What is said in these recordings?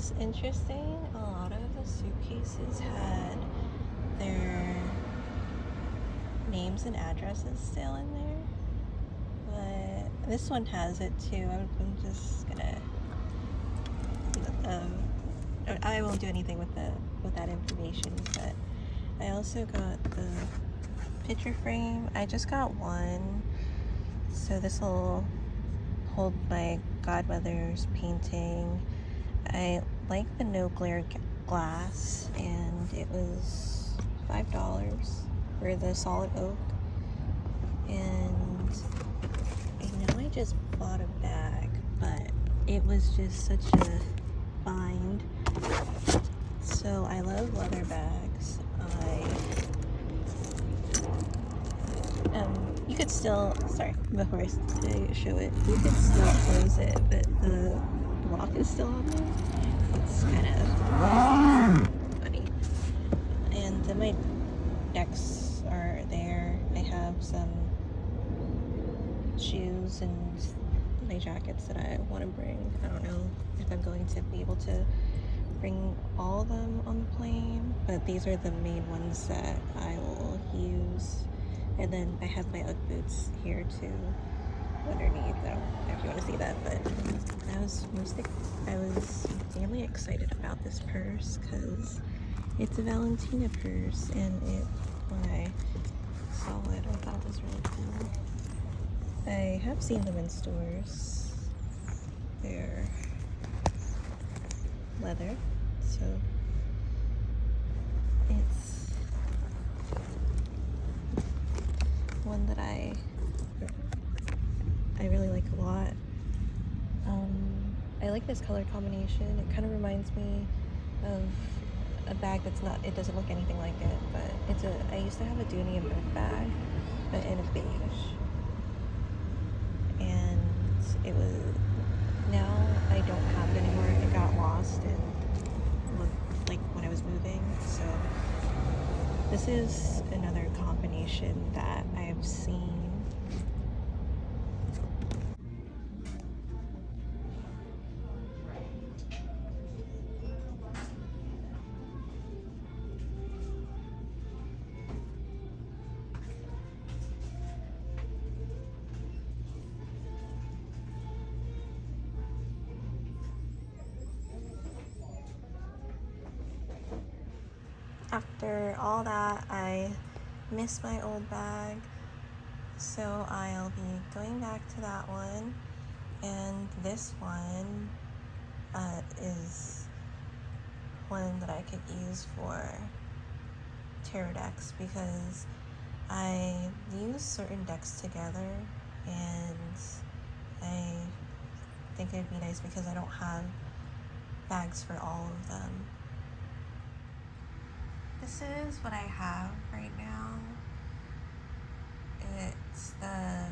was interesting. A lot of the suitcases had their names and addresses still in there, but this one has it too. I'm just gonna I won't do anything with that information, but I also got the picture frame. I just got one, so this will hold my godmother's painting. I like the no glare glass, and it was $5 for the solid oak. And I know I just bought a bag, but it was just such a find. So I love leather bags. You could still, sorry, before I show it, you could still close it, but the lock is still on there. It's kind of funny. And then my decks are there. I have some shoes and my jackets that I want to bring. I don't know if I'm going to be able to bring all of them on the plane, but these are the main ones that I will use. And then I have my Ugg boots here too, underneath. I don't know if you want to see that, but I was really excited about this purse because it's a Valentina purse, and when I saw it, I thought it was really cool. I have seen them in stores. They're leather, so it's one that I really like a lot. I like this color combination. It kind of reminds me of a bag it doesn't look anything like it, but I used to have a Dooney and Bourke bag, but in a beige. And now I don't have it anymore. It got lost like when I was moving. So this is another combination that I have seen. After all that, I miss my old bag, so I'll be going back to that one. And this one is one that I could use for tarot decks because I use certain decks together, and I think it'd be nice because I don't have bags for all of them. This is what I have right now. It's the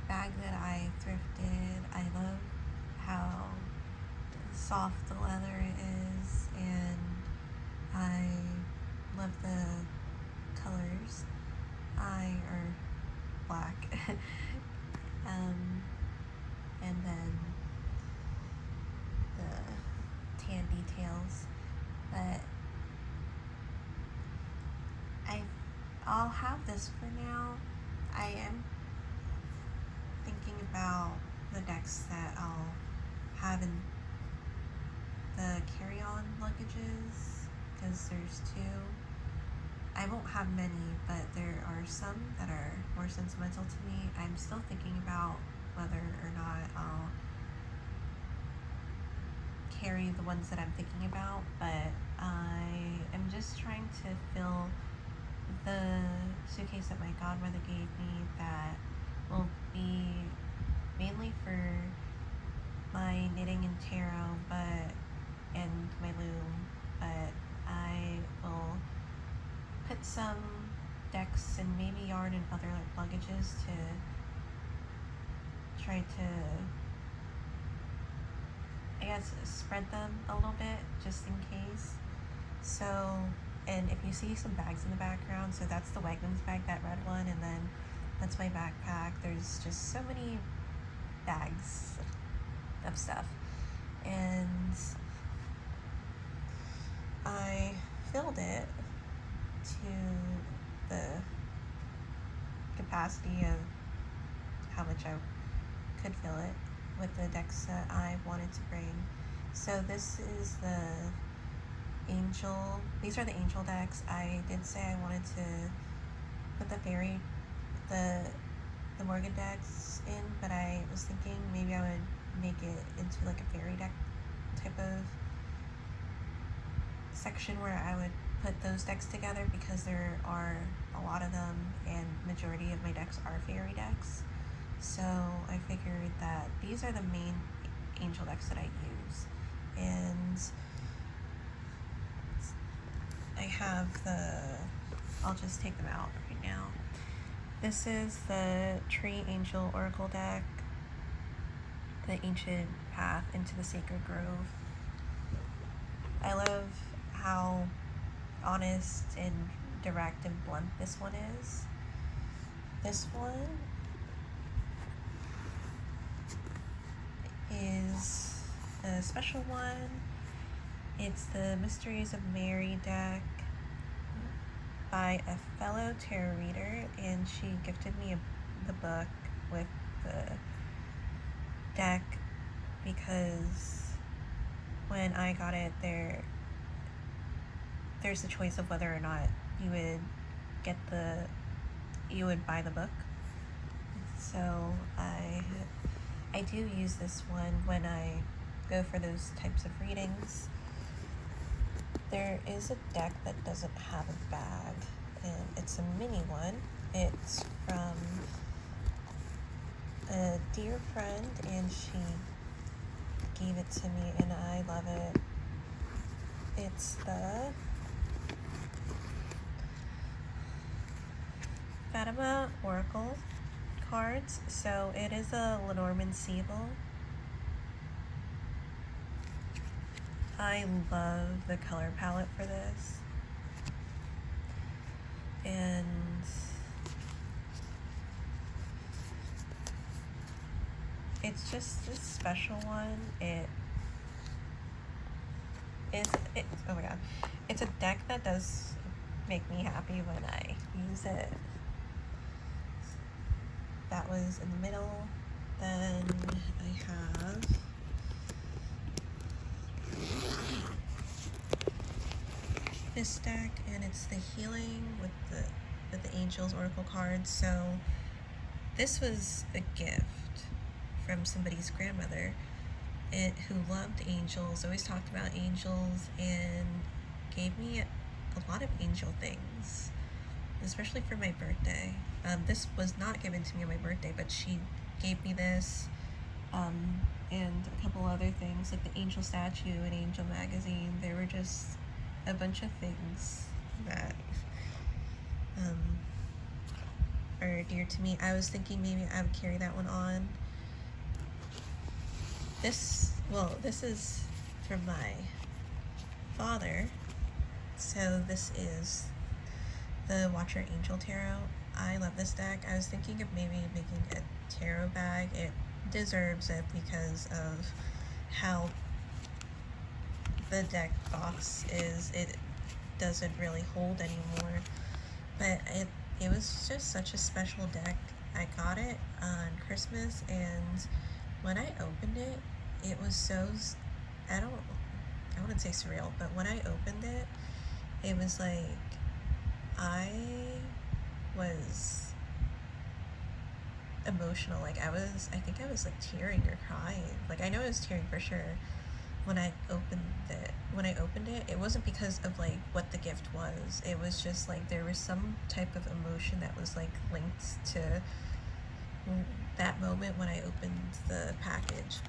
bag that I thrifted. I love how soft the leather is, and I love the colors. Are black. And then the tan details. But I'll have this for now. I am thinking about the decks that I'll have in the carry-on luggages, because there's two. I won't have many, but there are some that are more sentimental to me. I'm still thinking about whether or not I'll carry the ones that I'm thinking about, but I am just trying to fill the suitcase that my godmother gave me that will be mainly for my knitting and tarot and my loom, but I will put some decks and maybe yarn and other luggages to try to, I guess, spread them a little bit just in case. So, and if you see some bags in the background, so that's the Wegmans bag, that red one, and then that's my backpack. There's just so many bags of stuff. And I filled it to the capacity of how much I could fill it with the decks that I wanted to bring. So this is these are the angel decks. I did say I wanted to put the Morgan decks in, but I was thinking maybe I would make it into like a fairy deck type of section where I would put those decks together, because there are a lot of them and majority of my decks are fairy decks. So I figured that these are the main angel decks that I use, and I have I'll just take them out right now. This is the Tree Angel Oracle deck, the Ancient Path into the Sacred Grove. I love how honest and direct and blunt this one is. This one is a special one. It's the Mysteries of Mary deck by a fellow tarot reader, and she gifted me the book with the deck because when I got it, there's the choice of whether or not you would buy the book. So I do use this one when I go for those types of readings. There is a deck that doesn't have a bag, and it's a mini one. It's from a dear friend, and she gave it to me, and I love it. It's the Fatima Oracle cards. So it is a Lenormand Siebel. I love the color palette for this, and it's just a special one. Oh my god, it's a deck that does make me happy when I use it. That was in the middle. Then I have this deck, and it's the Healing with the Angels Oracle cards. So this was a gift from somebody's grandmother who loved angels, always talked about angels, and gave me a lot of angel things, especially for my birthday. This was not given to me on my birthday, but she gave me this and a couple other things, like the angel statue and angel magazine. They were just a bunch of things that are dear to me. I was thinking maybe I would carry that one on. This is from my father. So this is the Watcher Angel Tarot. I love this deck. I was thinking of maybe making a tarot bag. It deserves it because of how the deck box is. It doesn't really hold anymore, but it was just such a special deck. I got it on Christmas, and when I opened it, it was so, I wouldn't say surreal, but when I opened it, it was like I was emotional. Like I think I was like tearing or crying. Like I know I was tearing for sure when I opened it. It wasn't because of like what the gift was. It was just like there was some type of emotion that was like linked to that moment when I opened the package.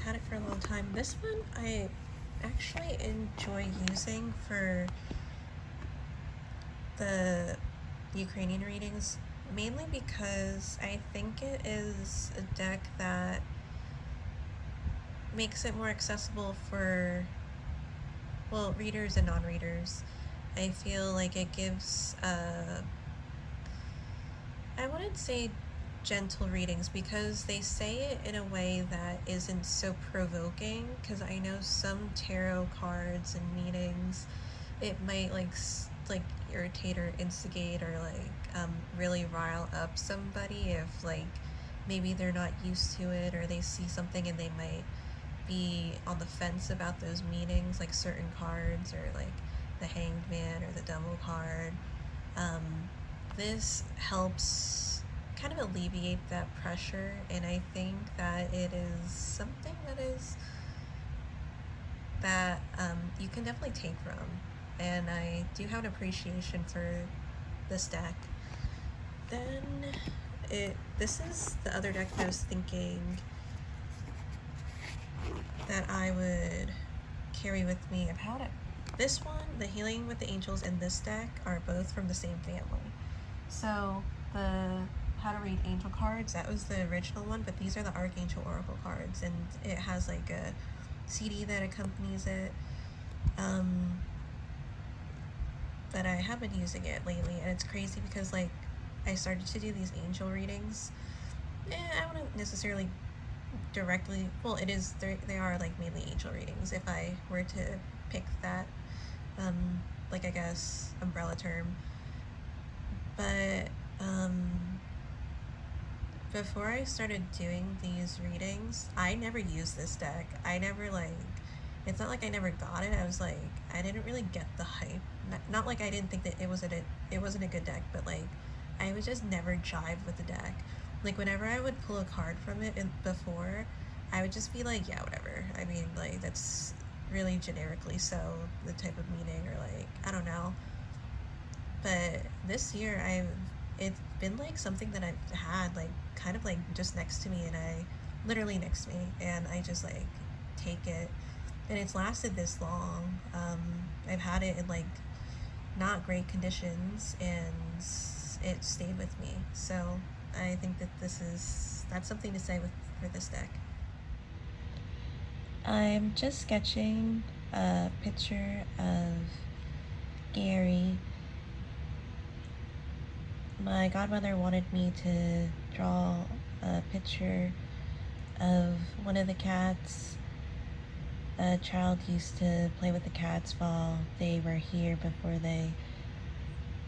Had it for a long time. This one I actually enjoy using for the Ukrainian readings, mainly because I think it is a deck that makes it more accessible for, well, readers and non-readers. I feel like it gives I wouldn't say gentle readings because they say it in a way that isn't so provoking. Because I know some tarot cards and meanings, it might like irritate or instigate or really rile up somebody if maybe they're not used to it, or they see something and they might be on the fence about those meanings, like certain cards, or like the Hanged Man or the Devil card. Um, this helps kind of alleviate that pressure, and I think that it is something that you can definitely take from. And I do have an appreciation for this deck. Then this is the other deck I was thinking that I would carry with me. I've had it. This one, the Healing with the Angels, and this deck are both from the same family. So the How to Read Angel cards, that was the original one, but these are the Archangel Oracle cards, and it has like a CD that accompanies it. But I have been using it lately, and it's crazy because like I started to do these angel readings. I wouldn't necessarily directly, well, it is, they are like mainly angel readings if I were to pick that like I guess umbrella term. But before I started doing these readings, I never used this deck. I never it's not like I never got it. I was like, I didn't really get the hype. Not like I didn't think that it wasn't a good deck, but like I would just never jive with the deck. Like whenever I would pull a card from it before, I would just be like, yeah, whatever. I mean, like that's really generically so the type of meaning, or like I don't know. But this year it's been like something that I've had like kind of like just next to me, and literally next to me, and I just like take it, and it's lasted this long. I've had it in like not great conditions, and it stayed with me. So I think that that's something to say for this deck. I'm just sketching a picture of Gary. My godmother wanted me to draw a picture of one of the cats. A child used to play with the cats while they were here before they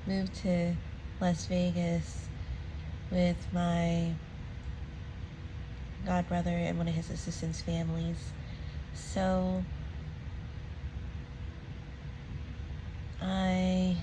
moved to Las Vegas with my godbrother and one of his assistants' families. So I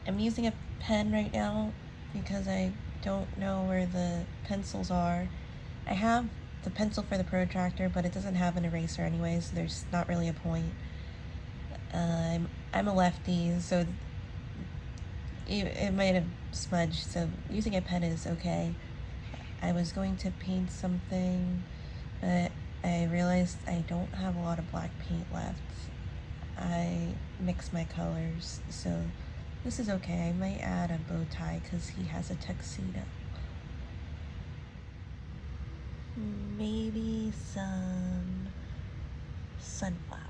am using a pen right now because I don't know where the pencils are. I have the pencil for the protractor, but it doesn't have an eraser anyway, so there's not really a point. I'm a lefty, so it might have smudged, so using a pen is okay. I was going to paint something, but I realized I don't have a lot of black paint left. I mix my colors, so this is okay. I might add a bow tie because he has a tuxedo. Maybe some sunflowers.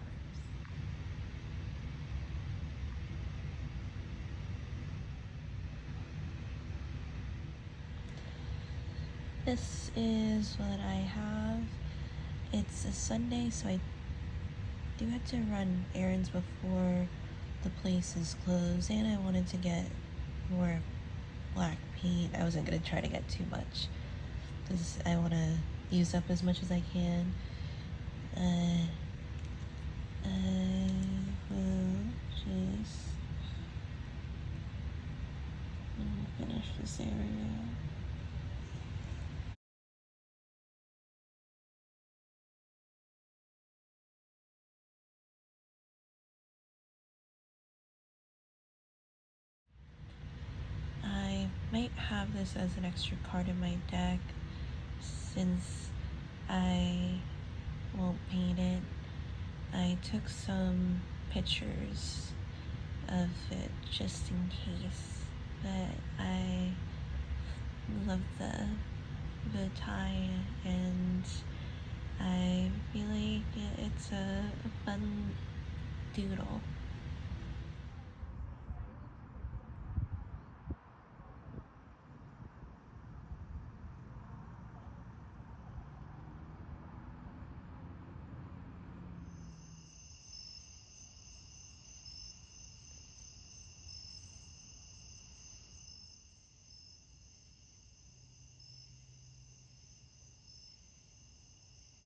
This is what I have. It's a Sunday, so I do have to run errands before the place is closed, and I wanted to get more black paint. I wasn't going to try to get too much because I want to use up as much as I can. I will just finish this area. I might have this as an extra card in my deck since I won't paint it. I took some pictures of it just in case, but I love the bow tie, and I feel like it's a fun doodle.